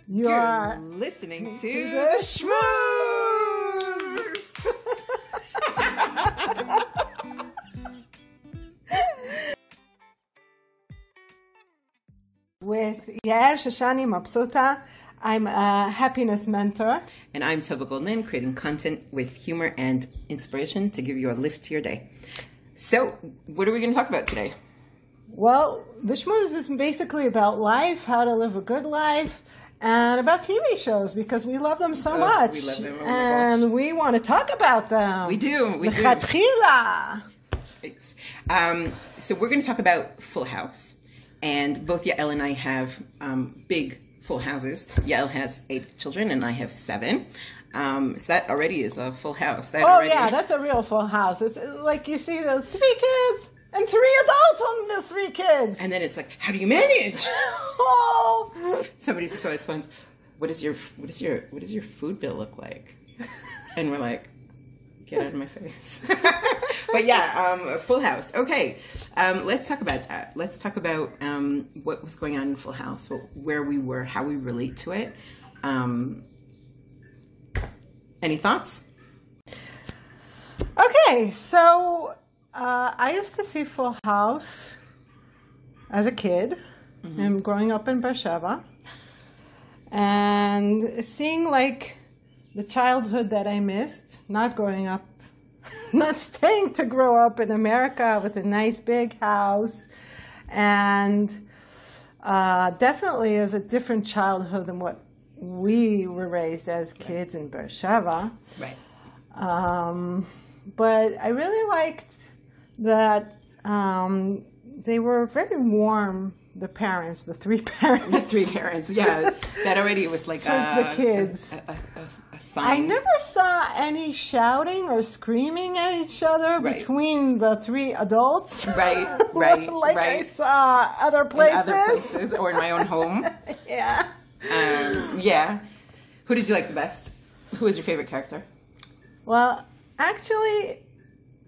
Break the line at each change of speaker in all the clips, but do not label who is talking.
You're
listening to
the
Schmooze!
With Yael Shoshani Mabsuta. I'm a happiness mentor.
And I'm Tova Goldman, creating content with humor and inspiration to give you a lift to your day. So, what are we going to talk about today?
Well, the Schmooze is basically about life, how to live a good life, and about TV shows because we love them so much.
We love them. Oh
and we want to talk about them.
We do. We do.
Lechatchila.
Thanks. So we're going to talk about Full House. And both Yael and I have big full houses. Yael has 8 children and I have 7. So that already is a full house.
Yeah, that's a real full house. It's like you see those 3 kids and 3 adults on those 3 kids.
And then it's like, how do you manage?
Oh.
Somebody said to us once, what does your food bill look like? And we're like, get out of my face. But yeah, Full House. Okay, let's talk about that. Let's talk about what was going on in Full House, where we were, how we relate to it. Any thoughts?
Okay, so I used to see Full House as a kid, and growing up in Beersheba, and seeing like the childhood that I missed, not growing up, not staying to grow up in America with a nice big house, and definitely is a different childhood than what we were raised as kids in Beersheba.
Right.
But I really liked that they were very warm. The parents, the 3 parents.
The 3 parents, yeah. That already was like
the kids.
A sign.
I never saw any shouting or screaming at each other between the 3 adults.
Right.
I saw other places.
In other places or in my own home.
Yeah.
Yeah. Who did you like the best? Who was your favorite character?
Well, actually,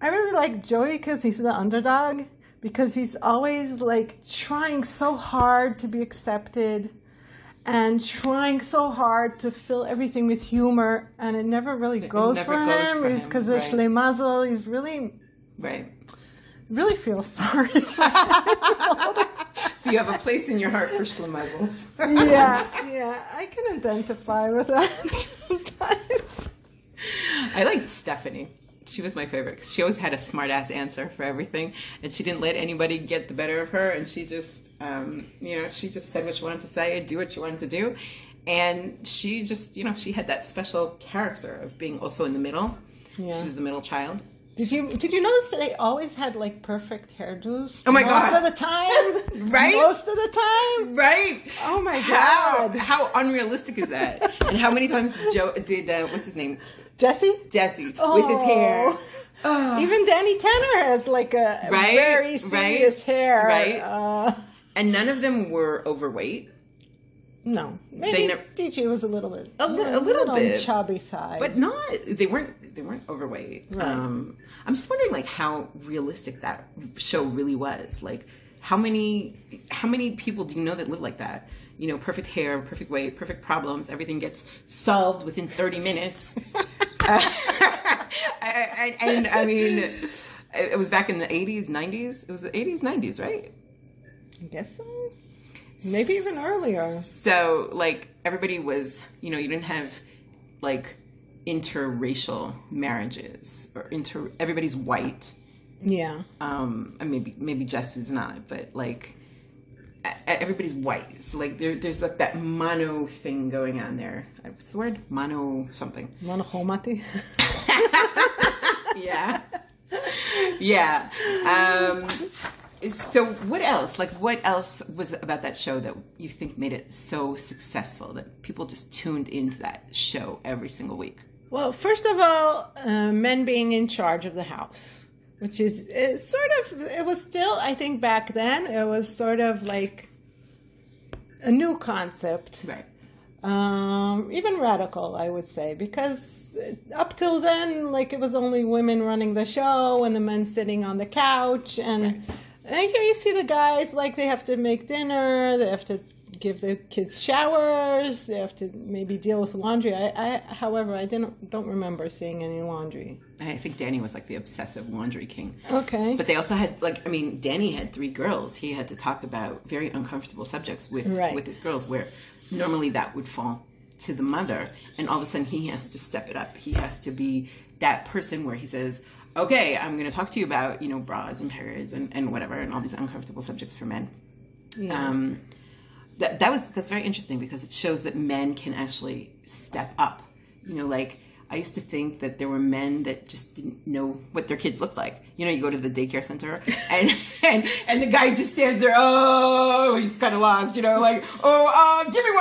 I really like Joey because he's the underdog. Because he's always like trying so hard to be accepted and trying so hard to fill everything with humor, and it never really goes for him. Because the Shlemazel, he's really, really feels sorry for him.
So you have a place in your heart for Shlemazels.
Yeah, I can identify with that sometimes.
I liked Stephanie. She was my favorite because she always had a smart-ass answer for everything, and she didn't let anybody get the better of her, and she just, she just said what she wanted to say, do what she wanted to do, and she just, she had that special character of being also in the middle. Yeah. She was the middle child.
Did you notice that they always had like perfect hairdos?
Oh my God.
Most of the time?
Right?
Most of the time?
Right.
Oh my God.
How unrealistic is that? And how many times did what's his name? Jesse, with his hair. Oh.
Even Danny Tanner has like a very serious hair.
Right. And none of them were overweight.
No, maybe DJ was a little bit,
a little bit
on chubby side,
but not. They weren't overweight.
Right.
I'm just wondering, like, how realistic that show really was. Like, how many people do you know that live like that? Perfect hair, perfect weight, perfect problems. Everything gets solved within 30 minutes. And I mean, it was back in the 80s, 90s. It was the 80s, 90s, right?
I guess so. Maybe even earlier.
So, like, everybody was, you didn't have, like, interracial marriages or everybody's white.
Yeah.
And maybe Jesse's not, but, like, everybody's white. So, like, there's like that mono thing going on there. What's the word? Mono something.
Monochomati.
Yeah. Yeah. So what else? Like, what else was about that show that you think made it so successful that people just tuned into that show every single week?
Well, first of all, men being in charge of the house, which is it was still, I think back then, it was sort of like a new concept.
Right.
Even radical, I would say, because up till then, like, it was only women running the show and the men sitting on the couch. And here you see the guys, like, they have to make dinner, they have to give the kids showers. They have to maybe deal with laundry. However, I don't remember seeing any laundry.
I think Danny was like the obsessive laundry king.
Okay.
But they also had Danny had 3 girls. He had to talk about very uncomfortable subjects with his girls, where normally that would fall to the mother, and all of a sudden he has to step it up. He has to be that person where he says, okay, I'm going to talk to you about, bras and periods and whatever, and all these uncomfortable subjects for men. Yeah. That's very interesting, because it shows that men can actually step up. I used to think that there were men that just didn't know what their kids looked like. You go to the daycare center and the guy just stands there. Oh, he's kind of lost. Give me one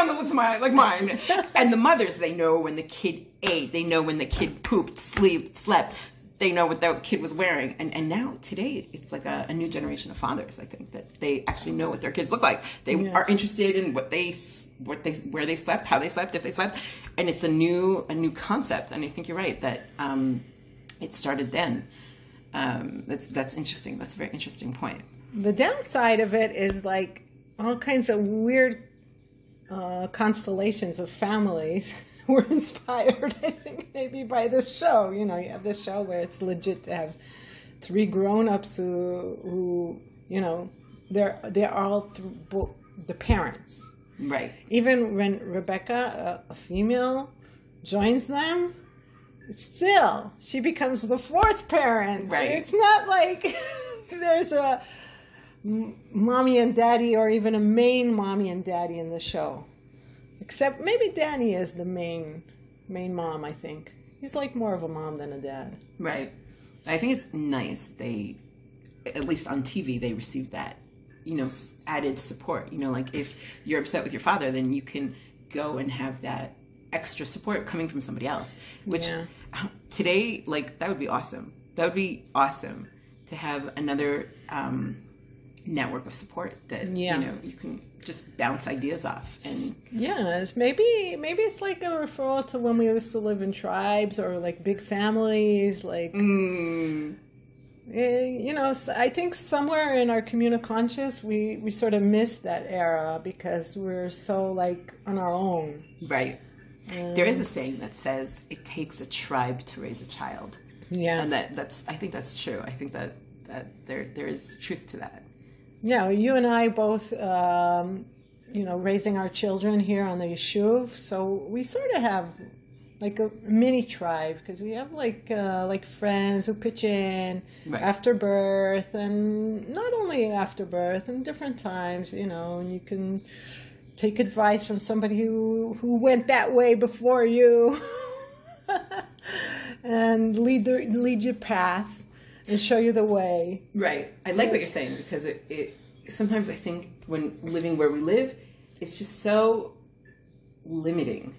that looks like mine. And the mothers, they know when the kid ate. They know when the kid pooped, slept. They know what that kid was wearing. And now, today, it's like a new generation of fathers, I think, that they actually know what their kids look like. They are interested in where they slept, how they slept, if they slept. And it's a new concept. And I think you're right that it started then. That's interesting. That's a very interesting point.
The downside of it is like all kinds of weird constellations of families were inspired, I think, maybe by this show. You have this show where it's legit to have 3 grown-ups who they're all the parents.
Right.
Even when Rebecca, a female, joins them, still she becomes the 4th parent.
Right.
It's not like there's a mommy and daddy, or even a main mommy and daddy in the show. Except maybe Danny is the main mom, I think. He's like more of a mom than a dad.
Right. I think it's nice they, at least on TV, they receive that, added support. Like if you're upset with your father, then you can go and have that extra support coming from somebody else. Which today, that would be awesome. That would be awesome to have another network of support that, you can just bounce ideas off. And
yes, maybe it's like a referral to when we used to live in tribes or like big families, like I think somewhere in our communal conscious we sort of miss that era because we're so like on our own.
Right. There is a saying that says it takes a tribe to raise a child.
Yeah.
And I think that's true. I think that there is truth to that.
Yeah, you and I both, raising our children here on the yeshuv, so we sort of have like a mini tribe because we have like friends who pitch in after birth, and not only after birth, and different times, and you can take advice from somebody who went that way before you, and lead your path. And show you the way.
Right. I like what you're saying, because it sometimes I think when living where we live, it's just so limiting.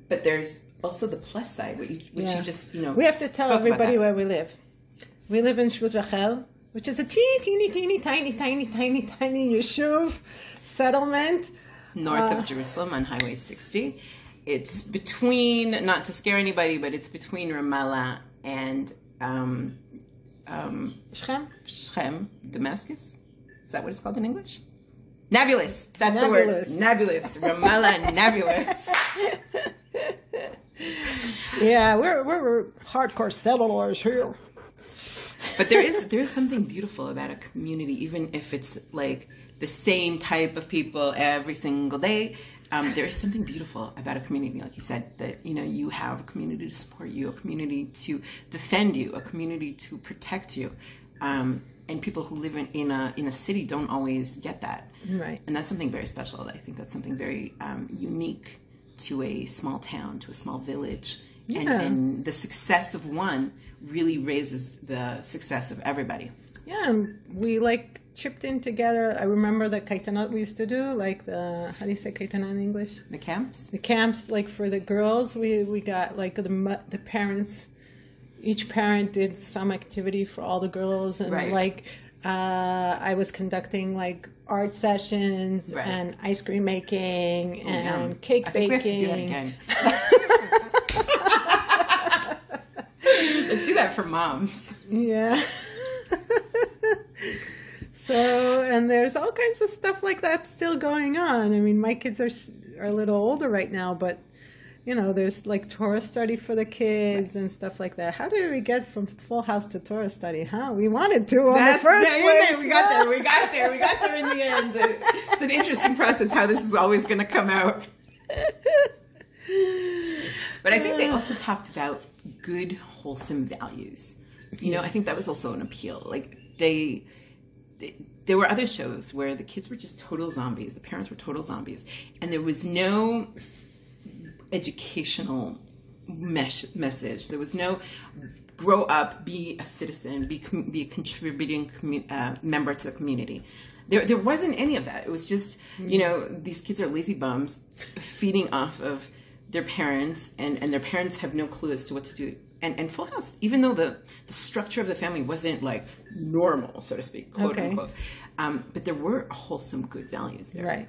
But there's also the plus side, which you just,
We have to tell everybody where we live. We live in Shvut Rachel, which is a teeny tiny yeshuv settlement.
North of Jerusalem on Highway 60. It's between, not to scare anybody, but it's between Ramallah and Shechem, Damascus. Is that what it's called in English? Nablus. That's the word. Nablus. Ramallah, Nablus.
Yeah, we're hardcore settlers here.
But there is something beautiful about a community, even if it's like the same type of people every single day. There is something beautiful about a community, like you said, that you have a community to support you, a community to defend you, a community to protect you, and people who live in a city don't always get that.
Right.
And that's something very special. I think that's something very unique to a small town, to a small village, and the success of one really raises the success of everybody.
Yeah, and we chipped in together. I remember the kaitanot we used to do, how do you say kaitana in English?
The camps?
The camps, for the girls, we got the parents, each parent did some activity for all the girls, and I was conducting art sessions and ice cream making and cake baking.
We have to do that again. Let's do that for moms.
Yeah. So, and there's all kinds of stuff like that still going on. I mean, my kids are a little older right now, but there's like Torah study for the kids and stuff like that. How did we get from Full House to Torah study? Huh? We wanted to on the first place.
We got there in the end. It's an interesting process how this is always going to come out. But I think they also talked about good, wholesome values. I think that was also an appeal. Like there were other shows where the kids were just total zombies. The parents were total zombies. And there was no educational message. There was no grow up, be a citizen, be a contributing member to the community. There wasn't any of that. It was just, these kids are lazy bums feeding off of their parents, and their parents have no clue as to what to do. And Full House, even though the structure of the family wasn't like normal, so to speak, quote unquote, but there were wholesome, good values there.
Right.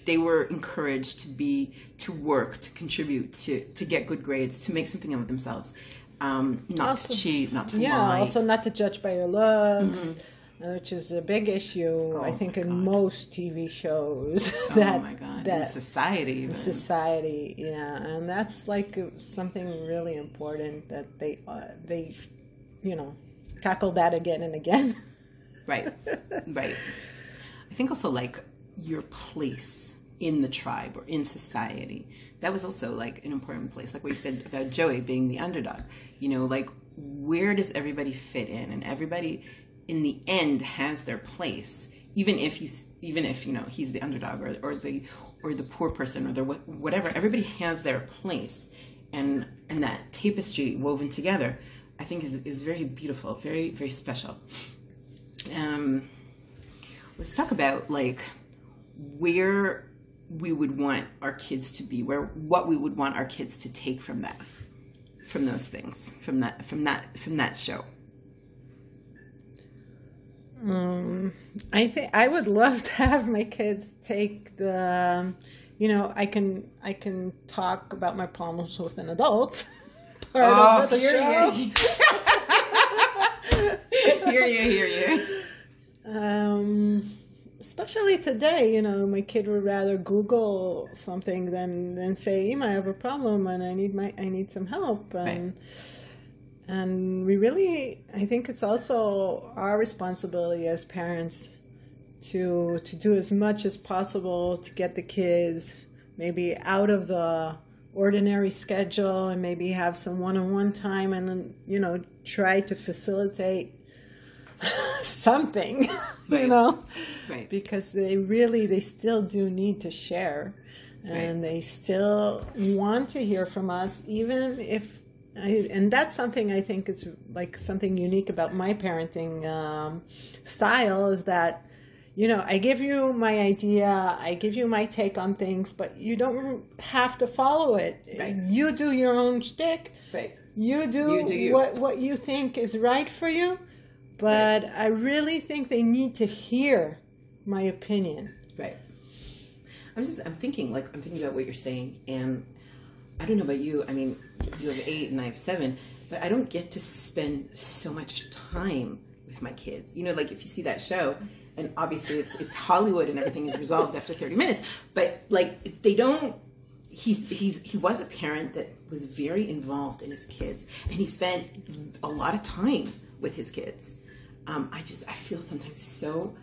They were encouraged to work, to contribute, to get good grades, to make something of themselves, not to cheat, not to lie.
Yeah, also not to judge by your looks, which is a big issue, I think, in most TV shows.
Oh my God, in society.
In society, yeah. And that's like something really important that they tackle that again and again.
Right. I think also like your place in the tribe or in society, that was also like an important place, like what you said about Joey being the underdog. Like where does everybody fit in? And everybody in the end has their place, even if he's the underdog or the poor person or the whatever. Everybody has their place, and that tapestry woven together, I think is very beautiful, very, very special. Let's talk about like where we would want our kids to be, what we would want our kids to take from those things, from that show.
I think I would love to have my kids take the, I can talk about my problems with an adult part of the show.
Hear you.
Especially today, my kid would rather Google something than say, "Ima, I have a problem and I need some help." And we really, I think it's also our responsibility as parents to do as much as possible to get the kids maybe out of the ordinary schedule and maybe have some one-on-one time and try to facilitate something,
right.
Because they still do need to share, and they still want to hear from us, even if, and that's something I think is like something unique about my parenting style, is that, I give you my idea, I give you my take on things, but you don't have to follow it.
Right.
You do your own shtick.
Right.
You do what you think is right for you. But I really think they need to hear my opinion.
Right. I'm thinking about what you're saying, and I don't know about you. I mean, you have 8 and I have 7, but I don't get to spend so much time with my kids. Like if you see that show, and obviously it's Hollywood and everything is resolved after 30 minutes, but like they don't. He was a parent that was very involved in his kids, and he spent a lot of time with his kids. I feel sometimes so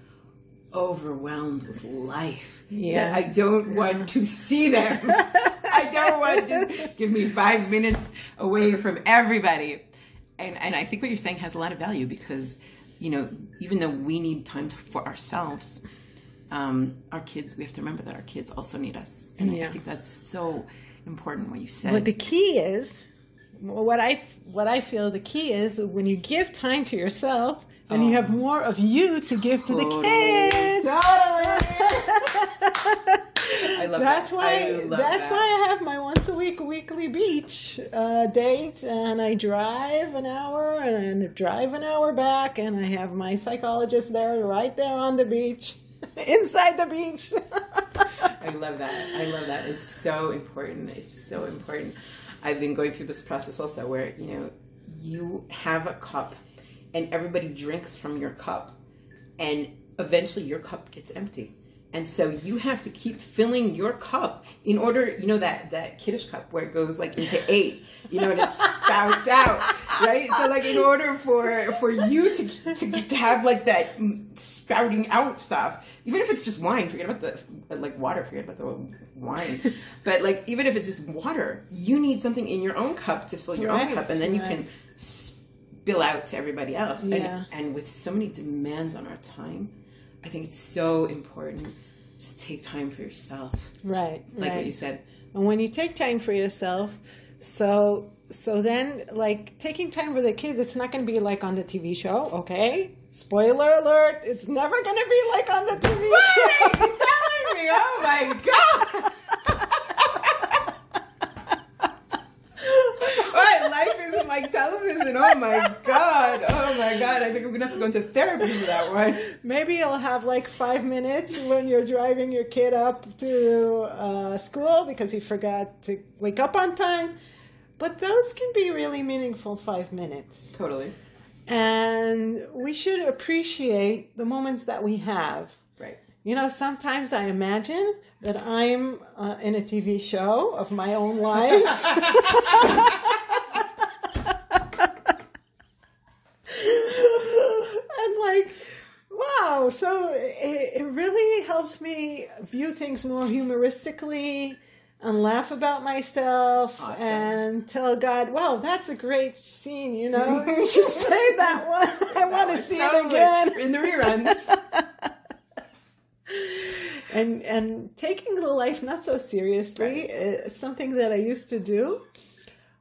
overwhelmed with life that I don't want to see them. I don't want to give me 5 minutes away from everybody. And I think what you're saying has a lot of value because, even though we need time for ourselves, our kids, we have to remember that our kids also need us. And I think that's so important what you said.
But the key is, what I feel the key is when you give time to yourself, and you have more of you to give to the kids.
I love
that's
that.
Why I have my once a week weekly beach date, and I drive an hour and drive an hour back, and I have my psychologist there right there on the beach, inside the beach.
I love that. It's so important. I've been going through this process also where, you have a cup and everybody drinks from your cup, and eventually your cup gets empty. And so you have to keep filling your cup in order, that kiddish cup where it goes like into 8, and it spouts out, right? So like in order for you to get to have like that spouting out stuff, even if it's just wine, forget about the like water, forget about the wine. But like even if it's just water, you need something in your own cup to fill your own cup, and then you can spill out to everybody else.
Yeah.
And with so many demands on our time, I think it's so important to take time for yourself.
Right.
Like what you said.
And when you take time for yourself, so then like taking time for the kids, it's not going to be like on the TV show, okay? Spoiler alert, it's never going to be like on the TV show.
What are you telling me? Oh my God. What? Life isn't like television. Oh my God. I think I'm going to have to go into therapy for that one.
Maybe you'll have like 5 minutes when you're driving your kid up to school because he forgot to wake up on time. But those can be really meaningful 5 minutes.
Totally.
And we should appreciate the moments that we have.
Right.
Sometimes I imagine that I'm in a TV show of my own life. And like, wow. So it really helps me view things more humoristically and laugh about myself.
Awesome.
And tell God, wow, that's a great scene, you should save that one. I want to see it again.
In the reruns.
And taking the life not so seriously, something that I used to do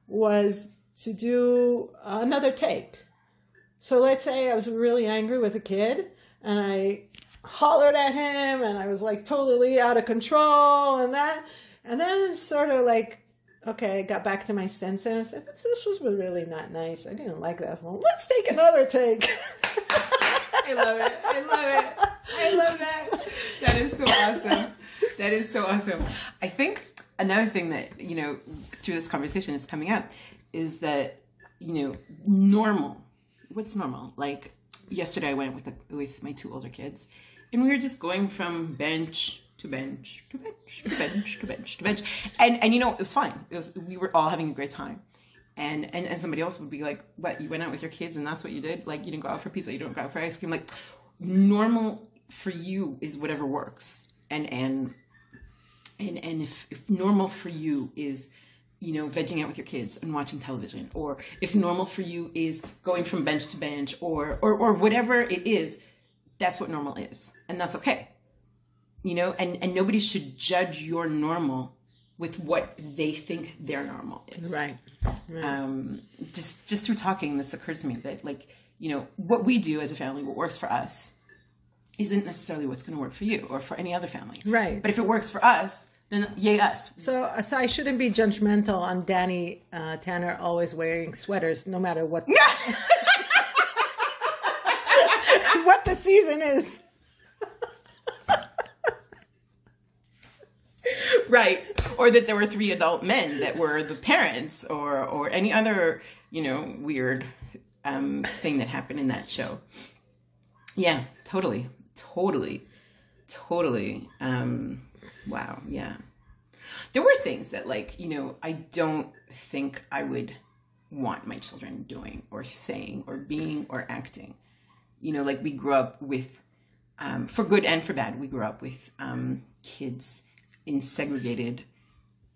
was to do another take. So let's say I was really angry with a kid and I hollered at him and I was like totally out of control and that. And then sort of like, okay, I got back to my senses and I said, this was really not nice. I didn't like that one. Let's take another take.
I love it. I love that. That is so awesome. I think another thing that, through this conversation is coming up is that, normal. What's normal? Like yesterday I went with my 2 older kids and we were just going from bench to bench to bench to bench to bench to bench. And it was fine. We were all having a great time. And somebody else would be like, what, you went out with your kids and that's what you did? Like you didn't go out for pizza, you don't go out for ice cream. Like normal for you is whatever works. And if normal for you is, vegging out with your kids and watching television, or if normal for you is going from bench to bench or whatever it is, that's what normal is. And that's okay. And nobody should judge your normal with what they think their normal is.
Right.
Just through talking, this occurred to me that what we do as a family, what works for us isn't necessarily what's going to work for you or for any other family.
Right.
But if it works for us, then yay us.
So I shouldn't be judgmental on Danny Tanner always wearing sweaters, no matter what what the season is.
Right. Or that there were 3 adult men that were the parents or any other, weird thing that happened in that show. Yeah, totally. Wow. Yeah. There were things that I don't think I would want my children doing or saying or being or acting. We grew up with, for good and for bad, we grew up with kids in segregated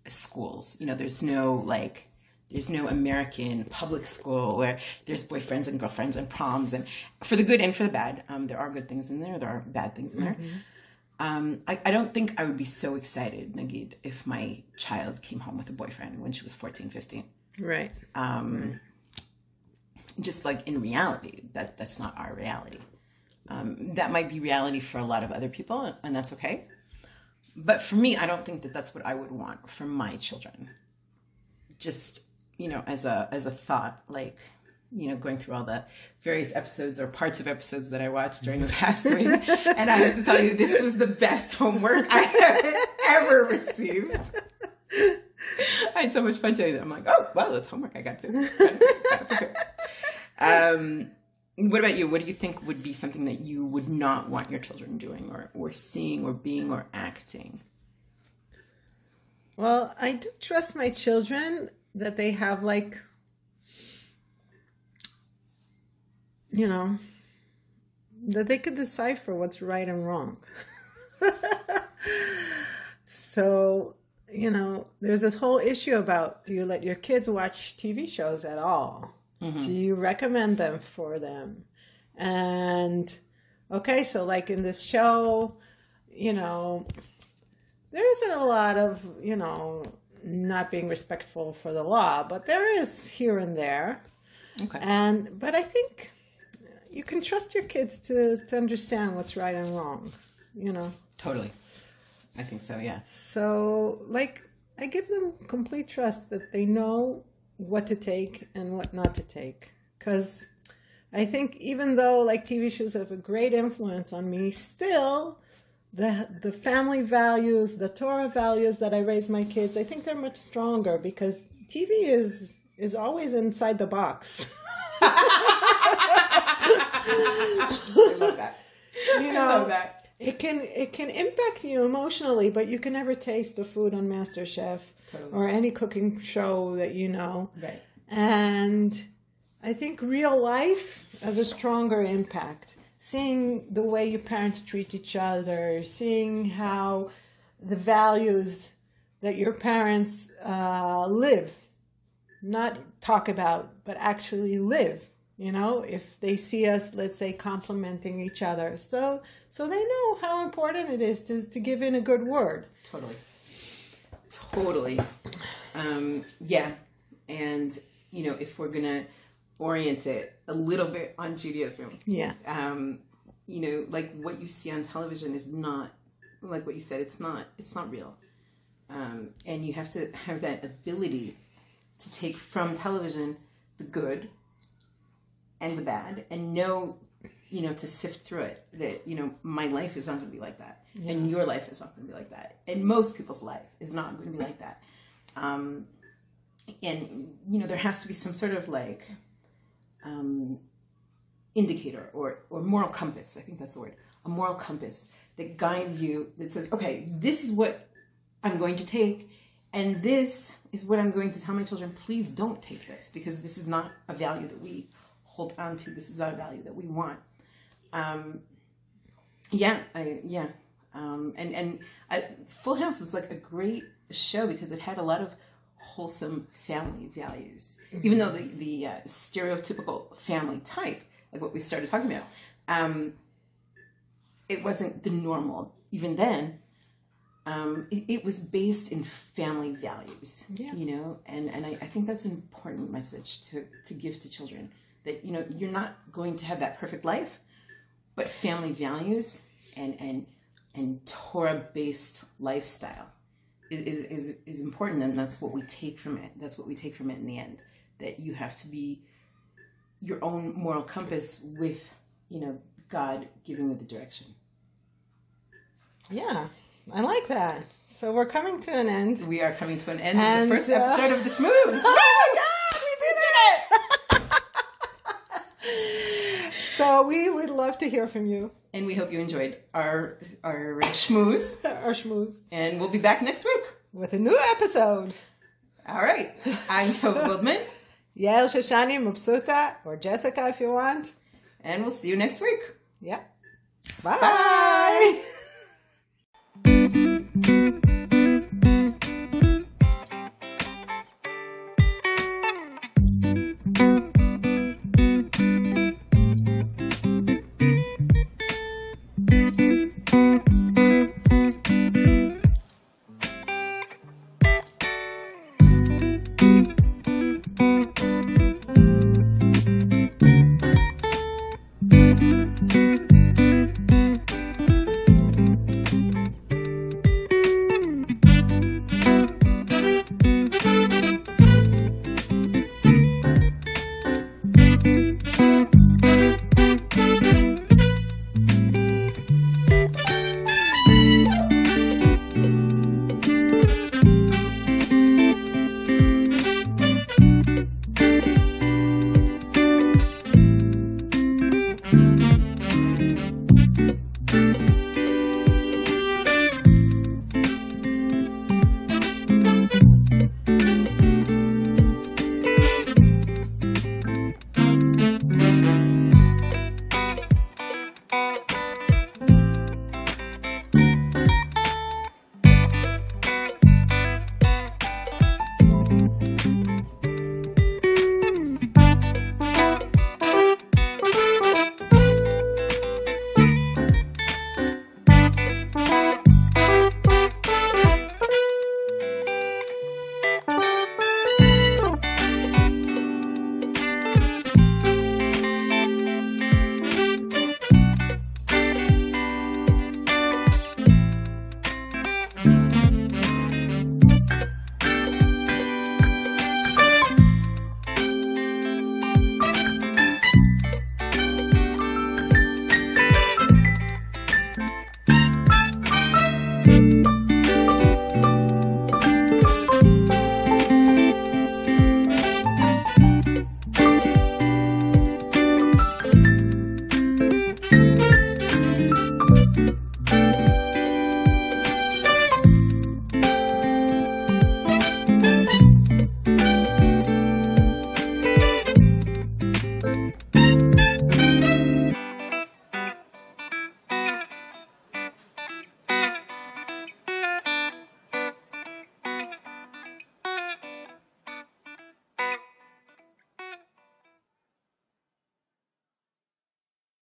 schools. There's no American public school where there's boyfriends and girlfriends and proms, and for the good and for the bad. There are good things in there. There are bad things in there. Mm-hmm. I don't think I would be so excited, Nagid, if my child came home with a boyfriend when she was 14, 15.
Right.
Just like in reality, that's not our reality. That might be reality for a lot of other people, and that's okay. But for me, I don't think that that's what I would want for my children. Just, as a thought, going through all the various episodes or parts of episodes that I watched during the past week. And I have to tell you, this was the best homework I have ever received. I had so much fun doing that. I'm like, oh, well, that's homework I got to. What about you? What do you think would be something that you would not want your children doing or seeing or being or acting?
Well, I do trust my children that they have like, that they could decipher what's right and wrong. So, there's this whole issue about, do you let your kids watch TV shows at all? Mm-hmm. Do you recommend them for them? And, okay, so like in this show, there isn't a lot of, not being respectful for the law, but there is here and there. Okay. But I think you can trust your kids to understand what's right and wrong,
Totally. I think so, yeah.
So, like, I give them complete trust that they know what to take and what not to take. Because I think even though, like, TV shows have a great influence on me, still, the family values, the Torah values that I raise my kids, I think they're much stronger because TV is always inside the box.
I love that. I love that.
It can impact you emotionally, but you can never taste the food on MasterChef or any cooking show that you know.
Right.
And I think real life has a stronger impact. Seeing the way your parents treat each other, seeing how the values that your parents live, not talk about, but actually live. If they see us, let's say, complimenting each other. So they know how important it is to give in a good word.
Totally. Yeah. And, if we're going to orient it a little bit on Judaism.
Yeah.
Like what you see on television is not, like what you said, it's not real. And you have to have that ability to take from television the good and the bad, and know, to sift through it, that, my life is not going to be like that. Yeah. And your life is not going to be like that. And most people's life is not going to be like that. And, there has to be some sort of like indicator or moral compass. I think that's the word. A moral compass that guides you, that says, okay, this is what I'm going to take, and this is what I'm going to tell my children. Please don't take this, because this is not a value that we hold on to. This is our value that we want. Full House was like a great show because it had a lot of wholesome family values, even though the stereotypical family type, like what we started talking about, it wasn't the normal. Even then, it was based in family values, and I think that's an important message to give to children. That, you're not going to have that perfect life, but family values and Torah-based lifestyle is important, and that's what we take from it. That's what we take from it in the end. That you have to be your own moral compass with, God giving you the direction.
Yeah, I like that. So we're coming to an end.
We are coming to an end of the first episode of The Schmooze.
So we would love to hear from you.
And we hope you enjoyed our schmooze.
Our schmooze.
And we'll be back next week.
With a new episode.
All right. I'm Tova Goldman.
Yael Shoshani Mupsuta, or Jessica if you want.
And we'll see you next week.
Yeah. Bye.